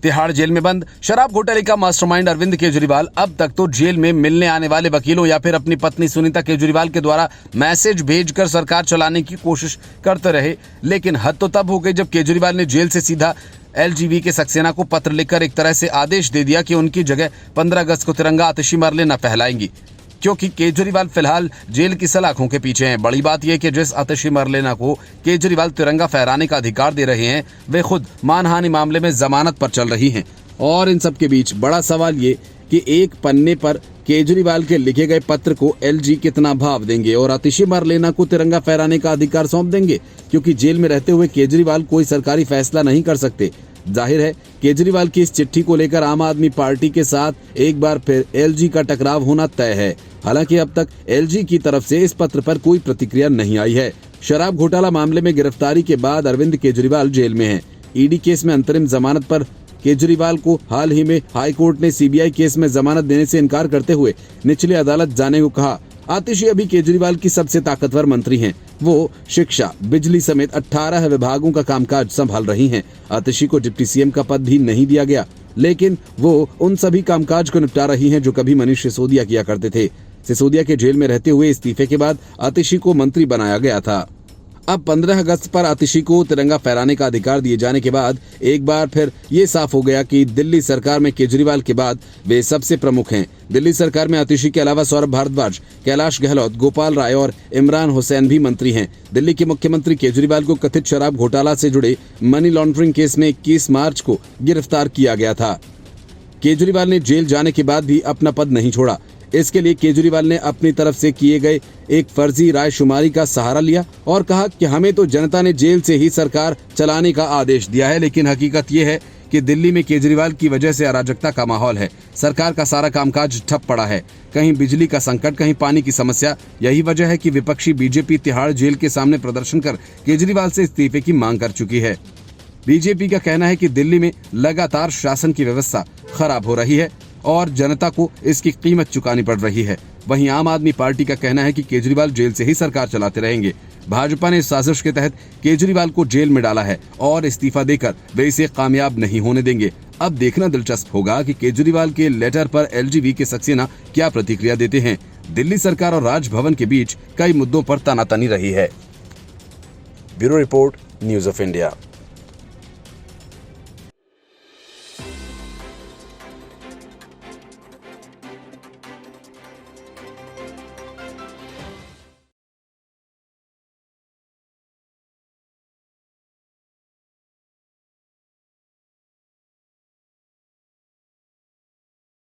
Tihar jail में बंद शराब घोटाले का मास्टरमाइंड अरविंद केजरीवाल अब तक तो जेल में मिलने आने वाले वकीलों या फिर अपनी पत्नी सुनीता केजरीवाल के द्वारा मैसेज भेजकर सरकार चलाने की कोशिश करते रहे। लेकिन हद तो तब हो गई जब केजरीवाल ने जेल से सीधा एलजीबी के सक्सेना को पत्र लिखकर एक तरह से आदेश दे दिया कि उनकी जगह 15 अगस्त को तिरंगा आतिशी मरले न फहलाएंगी, क्योंकि केजरीवाल फिलहाल जेल की सलाखों के पीछे हैं। बड़ी बात यह कि जिस आतिशी मरलेना को केजरीवाल तिरंगा फहराने का अधिकार दे रहे हैं वे खुद मानहानि मामले में जमानत पर चल रही हैं। और इन सब के बीच बड़ा सवाल ये कि एक पन्ने पर केजरीवाल के लिखे गए पत्र को एलजी कितना भाव देंगे और आतिशी मरलेना को तिरंगा फहराने का अधिकार सौंप देंगे, क्योंकि जेल में रहते हुए केजरीवाल कोई सरकारी फैसला नहीं कर सकते। जाहिर है केजरीवाल की इस चिट्ठी को लेकर आम आदमी पार्टी के साथ एक बार फिर एलजी का टकराव होना तय है। हालांकि अब तक एलजी की तरफ से इस पत्र पर कोई प्रतिक्रिया नहीं आई है। शराब घोटाला मामले में गिरफ्तारी के बाद अरविंद केजरीवाल जेल में हैं। ईडी केस में अंतरिम जमानत पर केजरीवाल को हाल ही में हाई कोर्ट ने सीबीआई केस में जमानत देने से इनकार करते हुए निचली अदालत जाने को कहा। आतिशी अभी केजरीवाल की सबसे ताकतवर मंत्री हैं। वो शिक्षा, बिजली समेत 18 विभागों का कामकाज संभाल रही हैं। आतिशी को डिप्टी सीएम का पद भी नहीं दिया गया, लेकिन वो उन सभी कामकाज को निपटा रही हैं जो कभी मनीष सिसोदिया किया करते थे। सिसोदिया के जेल में रहते हुए इस्तीफे के बाद आतिशी को मंत्री बनाया गया था। अब 15 अगस्त पर आतिशी को तिरंगा फहराने का अधिकार दिए जाने के बाद एक बार फिर ये साफ हो गया कि दिल्ली सरकार में केजरीवाल के बाद वे सबसे प्रमुख हैं। दिल्ली सरकार में आतिशी के अलावा सौरभ भारद्वाज, कैलाश गहलोत, गोपाल राय और इमरान हुसैन भी मंत्री हैं। दिल्ली के मुख्यमंत्री केजरीवाल को कथित शराब घोटाला से जुड़े मनी लॉन्ड्रिंग केस में 21 मार्च को गिरफ्तार किया गया था। केजरीवाल ने जेल जाने के बाद भी अपना पद नहीं छोड़ा। इसके लिए केजरीवाल ने अपनी तरफ से किए गए एक फर्जी रायशुमारी का सहारा लिया और कहा कि हमें तो जनता ने जेल से ही सरकार चलाने का आदेश दिया है। लेकिन हकीकत यह है कि दिल्ली में केजरीवाल की वजह से अराजकता का माहौल है। सरकार का सारा कामकाज ठप पड़ा है। कहीं बिजली का संकट, कहीं पानी की समस्या। यही वजह है कि विपक्षी बीजेपी तिहाड़ जेल के सामने प्रदर्शन कर केजरीवाल से इस्तीफे की मांग कर चुकी है। बीजेपी का कहना है कि दिल्ली में लगातार शासन की व्यवस्था खराब हो रही है और जनता को इसकी कीमत चुकानी पड़ रही है। वहीं आम आदमी पार्टी का कहना है कि केजरीवाल जेल से ही सरकार चलाते रहेंगे। भाजपा ने इस साजिश के तहत केजरीवाल को जेल में डाला है और इस्तीफा देकर वे इसे कामयाब नहीं होने देंगे। अब देखना दिलचस्प होगा कि केजरीवाल के लेटर पर एलजीबी के सक्सेना क्या प्रतिक्रिया देते हैं। दिल्ली सरकार और राजभवन के बीच कई मुद्दों पर तनातनी रही है। Bureau report, news of India.